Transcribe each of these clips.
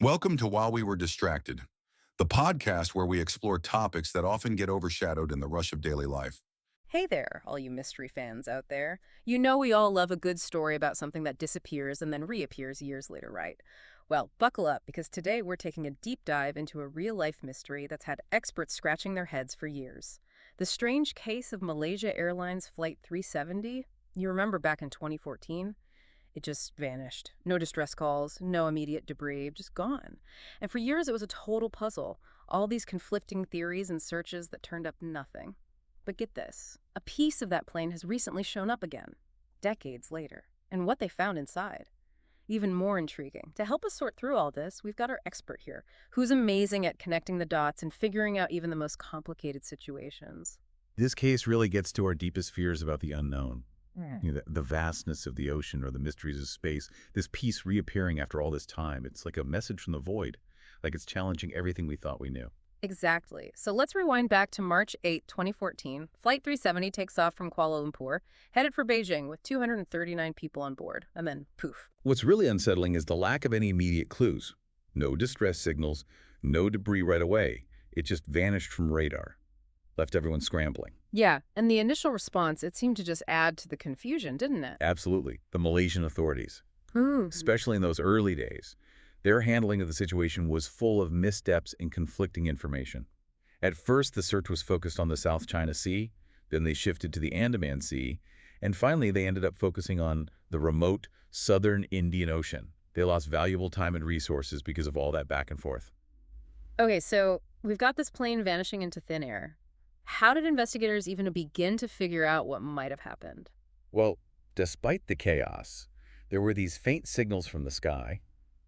Welcome to While We Were Distracted, the podcast where we explore topics that often get overshadowed in the rush of daily life. Hey there, all you mystery fans out there. You know we all love a good story about something that disappears and then reappears years later, right? Well, buckle up because today we're taking a deep dive into a real-life mystery that's had experts scratching their heads for years. The strange case of Malaysia Airlines Flight 370. You remember back in 2014? It just vanished. No distress calls, no immediate debris, just gone. And for years it was a total puzzle. All these conflicting theories and searches that turned up nothing. But get this, a piece of that plane has recently shown up again, decades later, and what they found inside. Even more intriguing. To help us sort through all this, we've got our expert here, who's amazing at connecting the dots and figuring out even the most complicated situations. This case really gets to our deepest fears about the unknown. The vastness of the ocean or the mysteries of space. This piece reappearing after all this time. It's like a message from the void, like it's challenging everything we thought we knew. Exactly. So let's rewind back to March 8, 2014. Flight 370 takes off from Kuala Lumpur, headed for Beijing with 239 people on board, and then poof. What's really unsettling is the lack of any immediate clues. No distress signals, no debris right away. It just vanished from radar, left everyone scrambling. Yeah, and the initial response, it seemed to just add to the confusion, didn't it? Absolutely. The Malaysian authorities, Hmm. especially in those early days, their handling of the situation was full of missteps and conflicting information. At first, the search was focused on the South China Sea, then they shifted to the Andaman Sea, and finally they ended up focusing on the remote southern Indian Ocean. They lost valuable time and resources because of all that back and forth. Okay, so we've got this plane vanishing into thin air. How did investigators even begin to figure out what might have happened? Well, despite the chaos, there were these faint signals from the sky.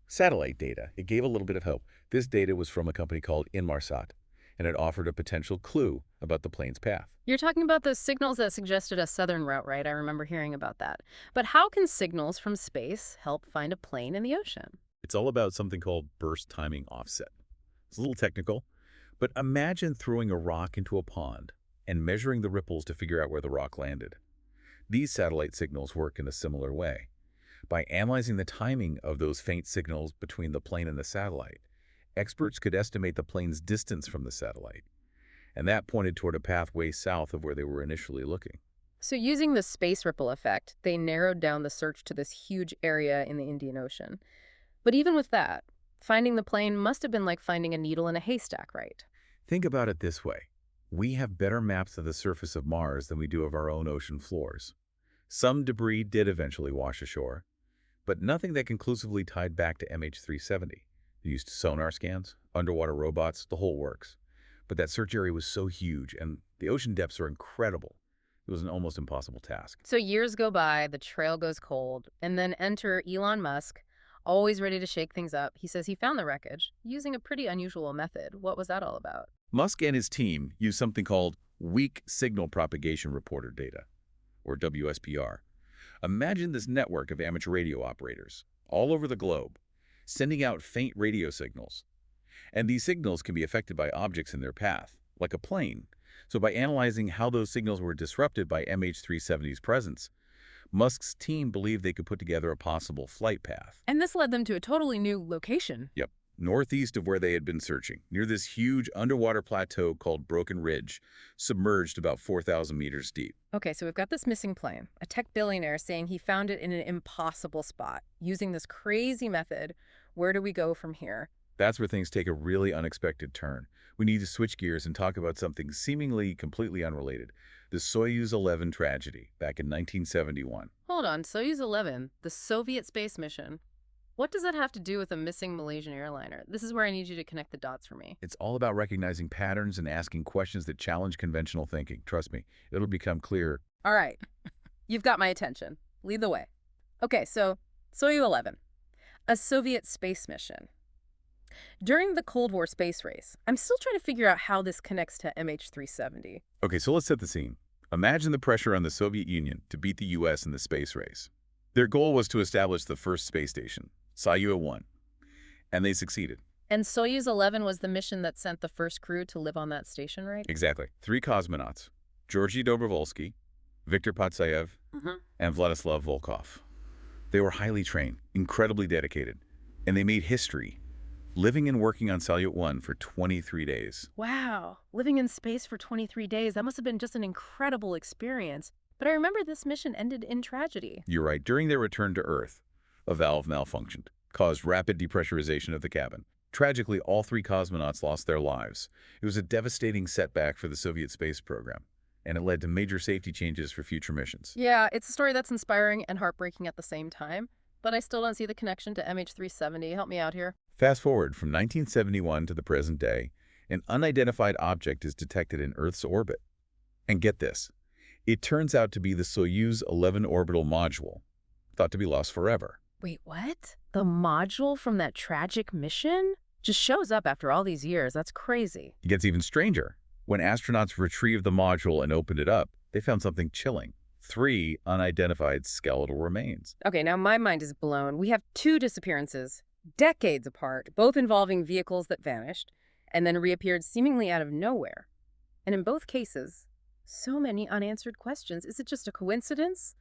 Satellite data. It gave a little bit of hope. This data was from a company called Inmarsat, and it offered a potential clue about the plane's path. You're talking about those signals that suggested a southern route, right? I remember hearing about that. But how can signals from space help find a plane in the ocean? It's all about something called burst timing offset. It's a little technical, but imagine throwing a rock into a pond and measuring the ripples to figure out where the rock landed. These satellite signals work in a similar way. By analyzing the timing of those faint signals between the plane and the satellite, experts could estimate the plane's distance from the satellite, and that pointed toward a pathway south of where they were initially looking. So using the space ripple effect, they narrowed down the search to this huge area in the Indian Ocean. But even with that, finding the plane must have been like finding a needle in a haystack, right? Think about it this way. We have better maps of the surface of Mars than we do of our own ocean floors. Some debris did eventually wash ashore, but nothing that conclusively tied back to MH370. They used sonar scans, underwater robots, the whole works. But that search area was so huge, and the ocean depths are incredible. It was an almost impossible task. So years go by, the trail goes cold, and then enter Elon Musk, always ready to shake things up. He says he found the wreckage using a pretty unusual method. What was that all about? Musk and his team used something called Weak Signal Propagation Reporter data, or WSPR. Imagine this network of amateur radio operators all over the globe, sending out faint radio signals. And these signals can be affected by objects in their path, like a plane. So by analyzing how those signals were disrupted by MH370's presence, Musk's team believed they could put together a possible flight path. And this led them to a totally new location. Yep, northeast of where they had been searching, near this huge underwater plateau called Broken Ridge, submerged about 4,000 meters deep. Okay, so we've got this missing plane, a tech billionaire saying he found it in an impossible spot, using this crazy method. Where do we go from here? That's where things take a really unexpected turn. We need to switch gears and talk about something seemingly completely unrelated, the Soyuz 11 tragedy back in 1971. Hold on, Soyuz 11, the Soviet space mission. What does that have to do with a missing Malaysian airliner? This is where I need you to connect the dots for me. It's all about recognizing patterns and asking questions that challenge conventional thinking. Trust me, it'll become clear. All right, you've got my attention. Lead the way. Okay, so Soyuz 11, a Soviet space mission. During the Cold War space race, I'm still trying to figure out how this connects to MH370. Okay, so let's set the scene. Imagine the pressure on the Soviet Union to beat the U.S. in the space race. Their goal was to establish the first space station, Soyuz 1, and they succeeded. And Soyuz 11 was the mission that sent the first crew to live on that station, right? Exactly. 3 cosmonauts, Georgy Dobrovolsky, Viktor Patsayev, and Vladislav Volkov. They were highly trained, incredibly dedicated, and they made history living and working on Salyut 1 for 23 days. Wow, living in space for 23 days, that must have been just an incredible experience. But I remember this mission ended in tragedy. You're right. During their return to Earth, a valve malfunctioned, caused rapid depressurization of the cabin. Tragically, all 3 cosmonauts lost their lives. It was a devastating setback for the Soviet space program, and it led to major safety changes for future missions. Yeah, it's a story that's inspiring and heartbreaking at the same time, but I still don't see the connection to MH370. Help me out here. Fast forward from 1971 to the present day, an unidentified object is detected in Earth's orbit. And get this, it turns out to be the Soyuz 11 orbital module, thought to be lost forever. Wait, what? The module from that tragic mission just shows up after all these years. That's crazy. It gets even stranger. When astronauts retrieved the module and opened it up, they found something chilling. 3 unidentified skeletal remains. Okay, now my mind is blown. We have 2 disappearances, decades apart, both involving vehicles that vanished and then reappeared seemingly out of nowhere. And in both cases, so many unanswered questions. Is it just a coincidence?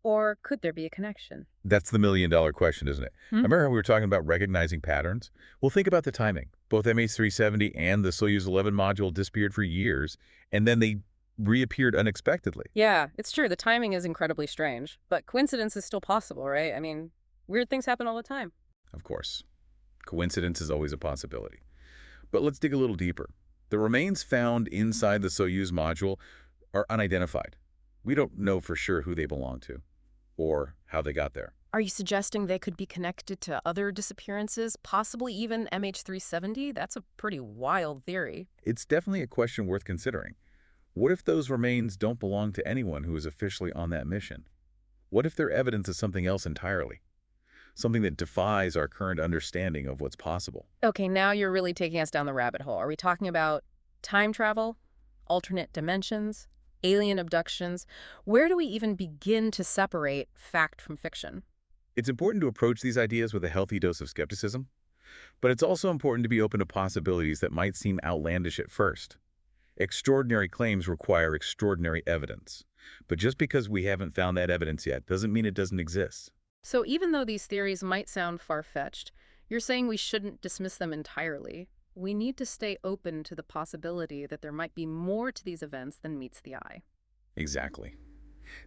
Or could there be a connection? That's the million-dollar question, isn't it? Remember how we were talking about recognizing patterns? Well, think about the timing. Both MH370 and the Soyuz 11 module disappeared for years, and then they reappeared unexpectedly. Yeah, it's true. The timing is incredibly strange. But coincidence is still possible, right? I mean, weird things happen all the time. Of course, coincidence is always a possibility. But let's dig a little deeper. The remains found inside the Soyuz module are unidentified. We don't know for sure who they belong to or how they got there. Are you suggesting they could be connected to other disappearances, possibly even MH370? That's a pretty wild theory. It's definitely a question worth considering. What if those remains don't belong to anyone who is officially on that mission? What if they're evidence of something else entirely? Something that defies our current understanding of what's possible. Okay, now you're really taking us down the rabbit hole. Are we talking about time travel, alternate dimensions, alien abductions? Where do we even begin to separate fact from fiction? It's important to approach these ideas with a healthy dose of skepticism, but it's also important to be open to possibilities that might seem outlandish at first. Extraordinary claims require extraordinary evidence, but just because we haven't found that evidence yet doesn't mean it doesn't exist. So even though these theories might sound far-fetched, you're saying we shouldn't dismiss them entirely. We need to stay open to the possibility that there might be more to these events than meets the eye. Exactly.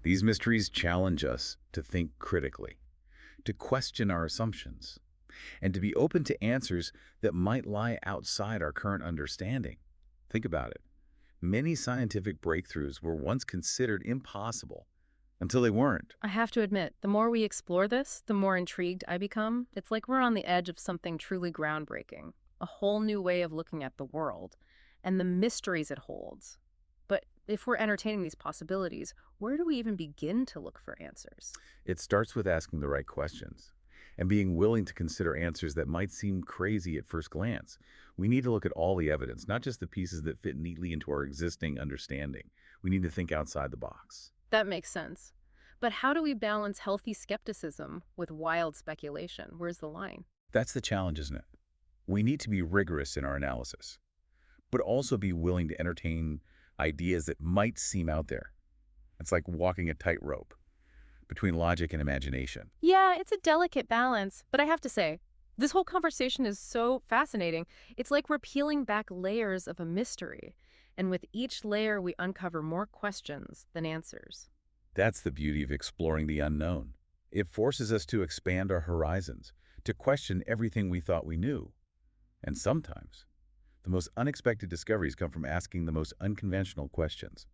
These mysteries challenge us to think critically, to question our assumptions, and to be open to answers that might lie outside our current understanding. Think about it. Many scientific breakthroughs were once considered impossible until they weren't. I have to admit, the more we explore this, the more intrigued I become. It's like we're on the edge of something truly groundbreaking, a whole new way of looking at the world, and the mysteries it holds. But if we're entertaining these possibilities, where do we even begin to look for answers? It starts with asking the right questions and being willing to consider answers that might seem crazy at first glance. We need to look at all the evidence, not just the pieces that fit neatly into our existing understanding. We need to think outside the box. That makes sense. But how do we balance healthy skepticism with wild speculation? Where's the line? That's the challenge, isn't it? We need to be rigorous in our analysis, but also be willing to entertain ideas that might seem out there. It's like walking a tightrope between logic and imagination. Yeah, it's a delicate balance, but I have to say, this whole conversation is so fascinating. It's like we're peeling back layers of a mystery, and with each layer we uncover more questions than answers. That's the beauty of exploring the unknown. It forces us to expand our horizons, to question everything we thought we knew. And sometimes, the most unexpected discoveries come from asking the most unconventional questions.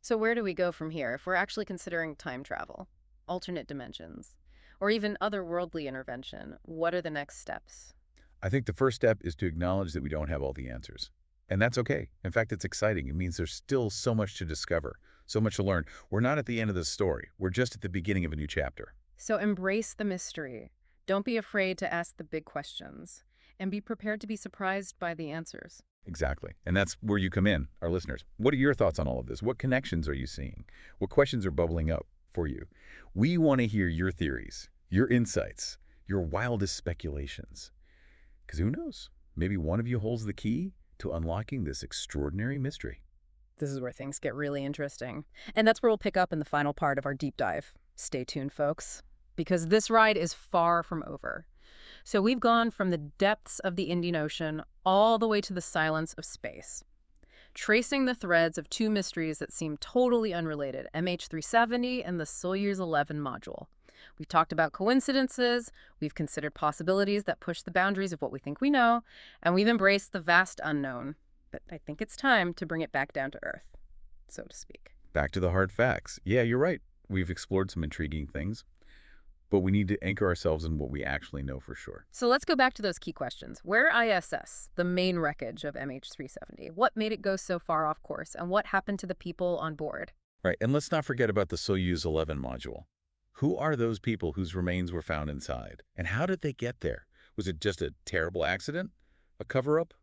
So where do we go from here if we're actually considering time travel, alternate dimensions, or even otherworldly intervention? What are the next steps? I think the first step is to acknowledge that we don't have all the answers. And that's okay. In fact, it's exciting. It means there's still so much to discover, so much to learn. We're not at the end of the story. We're just at the beginning of a new chapter. So embrace the mystery. Don't be afraid to ask the big questions, and be prepared to be surprised by the answers. Exactly. And that's where you come in, our listeners. What are your thoughts on all of this? What connections are you seeing? What questions are bubbling up for you? We want to hear your theories, your insights, your wildest speculations. Because who knows? Maybe one of you holds the key to unlocking this extraordinary mystery. This is where things get really interesting. And that's where we'll pick up in the final part of our deep dive. Stay tuned, folks, because this ride is far from over. So we've gone from the depths of the Indian Ocean all the way to the silence of space, tracing the threads of two mysteries that seem totally unrelated, MH370 and the Soyuz 11 module. We've talked about coincidences, we've considered possibilities that push the boundaries of what we think we know, and we've embraced the vast unknown. But I think it's time to bring it back down to Earth, so to speak. Back to the hard facts. Yeah, you're right. We've explored some intriguing things, but we need to anchor ourselves in what we actually know for sure. So let's go back to those key questions. Where ISS, the main wreckage of MH370? What made it go so far off course, and what happened to the people on board? Right, and let's not forget about the Soyuz 11 module. Who are those people whose remains were found inside? And how did they get there? Was it just a terrible accident? A cover-up?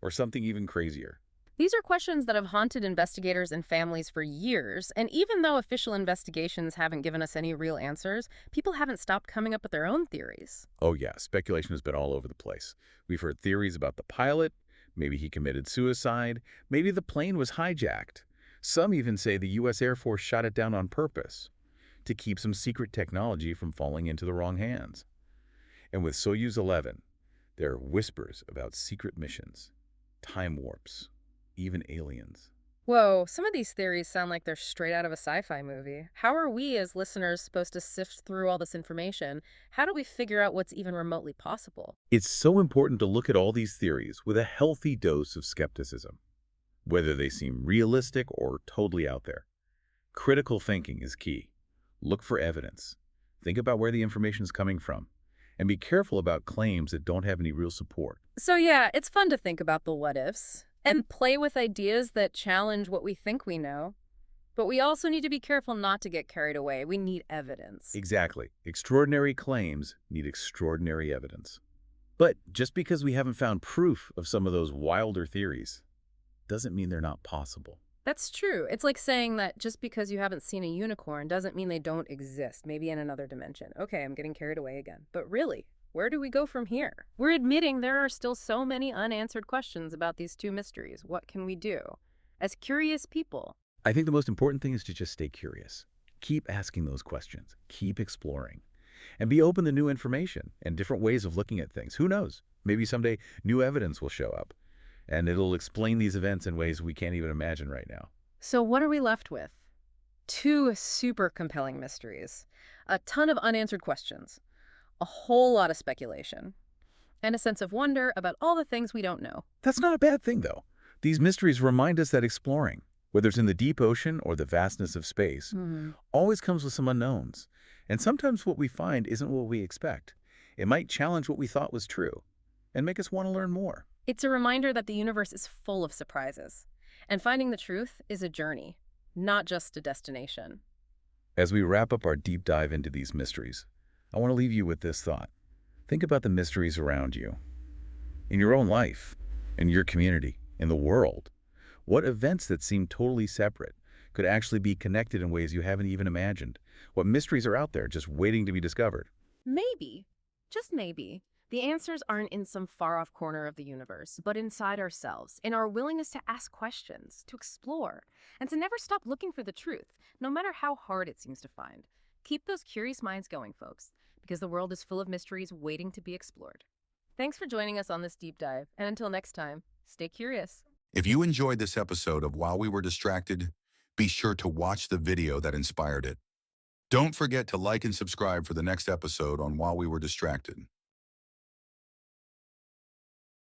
Or something even crazier? These are questions that have haunted investigators and families for years, and even though official investigations haven't given us any real answers, people haven't stopped coming up with their own theories. Oh yeah, speculation has been all over the place. We've heard theories about the pilot, maybe he committed suicide, maybe the plane was hijacked. Some even say the U.S. Air Force shot it down on purpose to keep some secret technology from falling into the wrong hands. And with Soyuz 11, there are whispers about secret missions, time warps, even aliens. Whoa, some of these theories sound like they're straight out of a sci-fi movie. How are we as listeners supposed to sift through all this information? How do we figure out what's even remotely possible? It's so important to look at all these theories with a healthy dose of skepticism, whether they seem realistic or totally out there. Critical thinking is key. Look for evidence. Think about where the information is coming from, and be careful about claims that don't have any real support. So yeah, it's fun to think about the what-ifs and play with ideas that challenge what we think we know. But we also need to be careful not to get carried away. We need evidence. Exactly. Extraordinary claims need extraordinary evidence. But just because we haven't found proof of some of those wilder theories doesn't mean they're not possible. That's true. It's like saying that just because you haven't seen a unicorn doesn't mean they don't exist, maybe in another dimension. Okay, I'm getting carried away again. But really, where do we go from here? We're admitting there are still so many unanswered questions about these two mysteries. What can we do? As curious people. I think the most important thing is to just stay curious. Keep asking those questions. Keep exploring. And be open to new information and different ways of looking at things. Who knows? Maybe someday new evidence will show up, and it'll explain these events in ways we can't even imagine right now. So what are we left with? Two super compelling mysteries, a ton of unanswered questions, a whole lot of speculation, and a sense of wonder about all the things we don't know. That's not a bad thing, though. These mysteries remind us that exploring, whether it's in the deep ocean or the vastness of space, always comes with some unknowns. And sometimes what we find isn't what we expect. It might challenge what we thought was true and make us want to learn more. It's a reminder that the universe is full of surprises, and finding the truth is a journey, not just a destination. As we wrap up our deep dive into these mysteries, I want to leave you with this thought. Think about the mysteries around you, in your own life, in your community, in the world. What events that seem totally separate could actually be connected in ways you haven't even imagined? What mysteries are out there just waiting to be discovered? Maybe, just maybe, the answers aren't in some far-off corner of the universe, but inside ourselves, in our willingness to ask questions, to explore, and to never stop looking for the truth, no matter how hard it seems to find. Keep those curious minds going, folks, because the world is full of mysteries waiting to be explored. Thanks for joining us on this deep dive, and until next time, stay curious. If you enjoyed this episode of While We Were Distracted, be sure to watch the video that inspired it. Don't forget to like and subscribe for the next episode on While We Were Distracted.